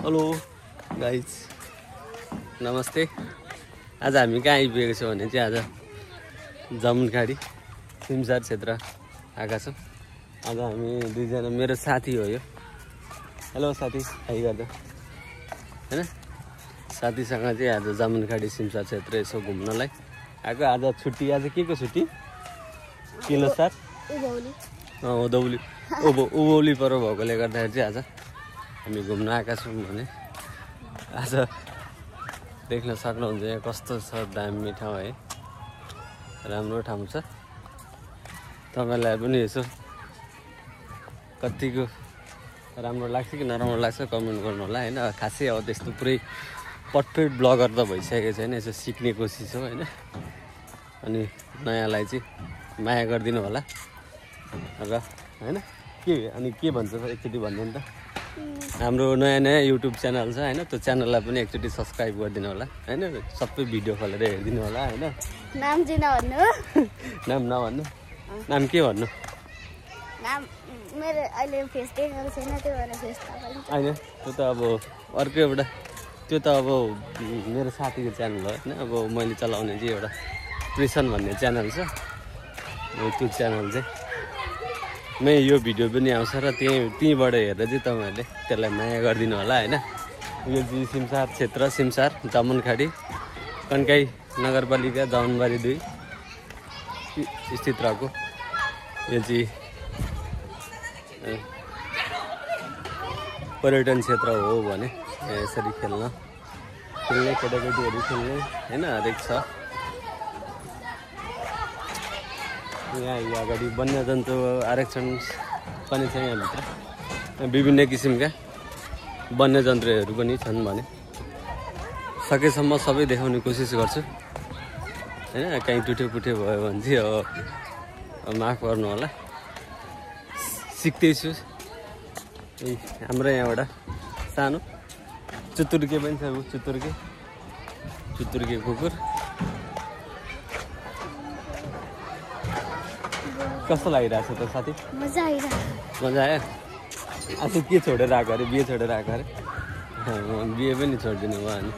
Hello guys नमस्ते। आज हामी कहाँ आइपुगेको छौँ भने चाहिँ आज जमुनखाडी सिमसार क्षेत्र आएका छौँ। आज हामी दुईजना मेरो साथी हो यो। हेलो साथी, हाई गर्दा हैन। साथीसँग चाहिँ आज जमुनखाडी सिमसार क्षेत्र यसो घुम्नलाई आएको। आज छुट्टी, आज के को छुट्टी? किलो साथ उधौली उभौली पर्व भएकोले गर्दाखेरि चाहिँ आज हामी घुम्न आएका छौँ भने आज देख्न सक्नुहुन्छ यहाँ कस्तो छ, दामी ठाउँ है, राम्रो ठाउँ छ। तपाईँलाई पनि यसो कतिको राम्रो लाग्छ कि नराम्रो लाग्छ कमेन्ट गर्नु होला हैन। खासै अब त्यस्तो पुरै पर्फेक्ट ब्लगर त भइसकेको छैन, यसो सिक्ने कोसिस हो हैन। अनि नयाँलाई चाहिँ माया गरिदिनु होला र हैन। के अनि के भन्छ एकचोटि भन्नु नि त। हाम्रो नयाँ युट्युब च्यानल छ हैन, त्यो च्यानललाई पनि एकचोटि सब्सक्राइब गरिदिनु होला हैन। सबै भिडियो खोलेर हेरिदिनु होला हैन। नाम चाहिँ नभन्नु। नाम नभन्नु। नाम के भन्नु? नाम मेरो अहिले फेस टेकल छैन, त्यो भएर फेस थाहा हैन। त्यो त अब अर्को एउटा, त्यो त अब मेरो साथीको च्यानल हो हैन। अब मैले चलाउने चाहिँ एउटा प्रिसन भन्ने च्यानल छ। त्यो च्यानल चाहिँ मै यो भिडियो पनि आउँछ र त्यहीँबाट हेरेर चाहिँ तपाईँहरूले त्यसलाई माया गरिदिनु होला हैन। यो चाहिँ सिमसार क्षेत्र, सिमसार जमुनखाडी कन्काई नगरपालिका जमुनबारी 2 स्थित रहेको यो चाहिँ पर्यटन क्षेत्र हो भने यसरी खेल्ने केटाकेटीहरू खेल्ने हैन, हरेक छ। यहाँ अगाडि वन्यजन्तु आरक्षण पनि छ यहाँभित्र। विभिन्न किसिमका वन्यजन्तुहरू पनि छन् भने सकेसम्म सबै देखाउने कोसिस गर्छु हैन। कहीँ टुटे भयो भने चाहिँ अब माफ गर्नु होला, सिक्दैछु। हाम्रो यहाँबाट सानो चुतुर्के पनि छ, चुतुर्के कुकुर। कस्तो लागिरहेको छ त साथी? मजा आइरहेको। मजा आयो। आज के छोडेर आएको अरे? बिहे छोडेर आएको अरे? बिहे पनि छोडिदिनु भयो अनि